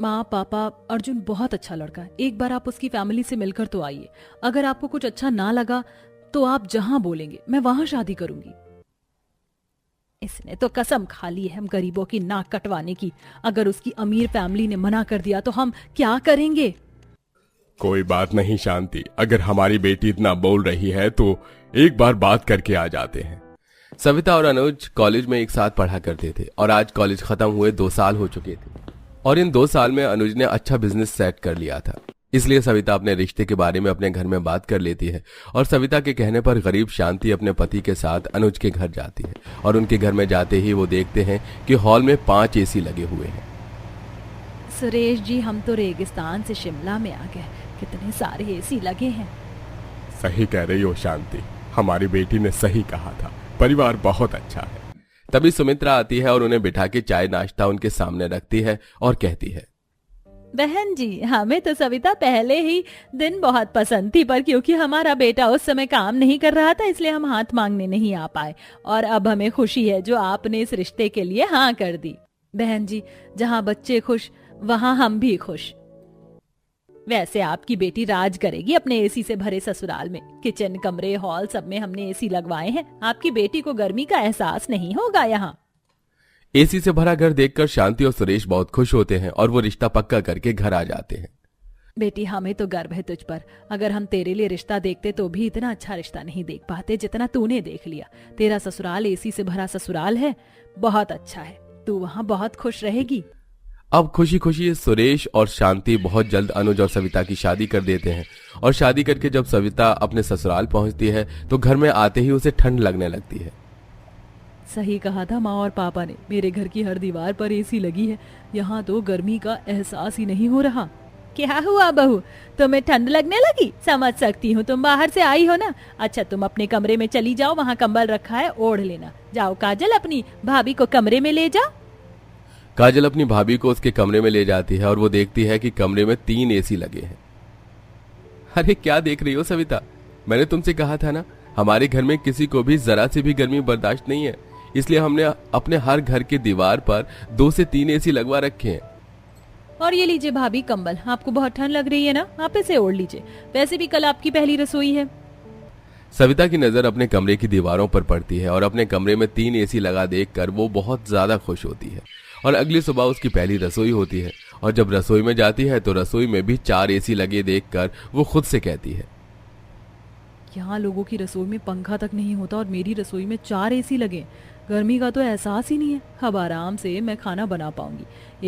माँ पापा, अर्जुन बहुत अच्छा लड़का है, एक बार आप उसकी फैमिली से मिलकर तो आइए। अगर आपको कुछ अच्छा ना लगा तो आप जहां बोलेंगे मैं वहां शादी करूंगी। इसने तो कसम खा ली है हम गरीबों की नाक कटवाने की। अगर उसकी अमीर फैमिली ने मना कर दिया तो हम क्या करेंगे? कोई बात नहीं शांति, अगर हमारी बेटी इतना बोल रही है तो एक बार बात करके आ जाते हैं। सविता और अनुज कॉलेज में एक साथ पढ़ा करते थे और आज कॉलेज खत्म हुए 2 साल हो चुके थे और इन 2 साल में अनुज ने अच्छा बिजनेस सेट कर लिया था। इसलिए सविता अपने रिश्ते के बारे में अपने घर में बात कर लेती है और सविता के कहने पर गरीब शांति अपने पति के साथ अनुज के घर जाती है और उनके घर में जाते ही वो देखते हैं कि हॉल में 5 एसी लगे हुए हैं। सुरेश जी, हम तो रेगिस्तान से शिमला में आ गए, कितने सारे एसी लगे हैं। सही कह रही हो शांति, हमारी बेटी ने सही कहा था, परिवार बहुत अच्छा है। तभी सुमित्रा आती है और उन्हें बिठा के चाय नाश्ता उनके सामने रखती है और कहती है, बहन जी, हमें तो सविता पहले ही दिन बहुत पसंद थी, पर क्योंकि हमारा बेटा उस समय काम नहीं कर रहा था इसलिए हम हाथ मांगने नहीं आ पाए, और अब हमें खुशी है जो आपने इस रिश्ते के लिए हाँ कर दी। बहन जी, जहाँ बच्चे खुश वहाँ हम भी खुश। वैसे आपकी बेटी राज करेगी अपने एसी से भरे ससुराल में। किचन, कमरे, हॉल सब में हमने एसी लगवाए हैं। आपकी बेटी को गर्मी का एहसास नहीं होगा यहाँ। एसी से भरा घर देखकर शांति और सुरेश बहुत खुश होते हैं और वो रिश्ता पक्का करके घर आ जाते हैं। बेटी, हमें तो गर्व है तुझ पर। अगर हम तेरे लिए रिश्ता देखते तो भी इतना अच्छा रिश्ता नहीं देख पाते जितना तूने देख लिया। तेरा ससुराल एसी से भरा ससुराल है, बहुत अच्छा है, तू वहाँ बहुत खुश रहेगी। अब खुशी खुशी सुरेश और शांति बहुत जल्द अनुज और सविता की शादी कर देते हैं और शादी करके जब सविता अपने ससुराल पहुंचती है तो घर में आते ही उसे ठंड लगने लगती है। सही कहा था माँ और पापा ने, मेरे घर की हर दीवार पर एसी लगी है, यहाँ तो गर्मी का एहसास ही नहीं हो रहा। क्या हुआ बहू, तुम्हें ठंड लगने लगी? समझ सकती हूँ, तुम बाहर से आई हो ना। अच्छा, तुम अपने कमरे में चली जाओ, वहाँ कंबल रखा है, ओढ़ लेना। जाओ काजल, अपनी भाभी को कमरे में ले जाओ। काजल अपनी भाभी को उसके कमरे में ले जाती है और वो देखती है कि कमरे में 3 एसी लगे हैं। अरे क्या देख रही हो सविता, मैंने तुमसे कहा था ना, हमारे घर में किसी को भी जरा से भी गर्मी बर्दाश्त नहीं है, इसलिए हमने अपने हर घर के दीवार पर 2 से 3 एसी लगवा रखे हैं। और ये लीजिए भाभी कंबल, आपको बहुत ठंड लग रही है ना, आप इसे ओढ़ लीजिए। वैसे भी कल आपकी पहली रसोई है। सविता की नजर अपने कमरे की दीवारों पर पड़ती है और अपने कमरे में 3 एसी लगा देखकर वो बहुत ज्यादा खुश होती है। और अगली सुबह उसकी पहली रसोई होती है और जब रसोई में जाती है तो रसोई में भी 4 एसी लगे देखकर वो खुद से कहती है, यहाँ लोगों की रसोई में पंखा तक नहीं होता और मेरी रसोई में 4 एसी लगे। गर्मी का तो एहसास ही नहीं है। अब आराम से मैं खाना बना पाऊंगी।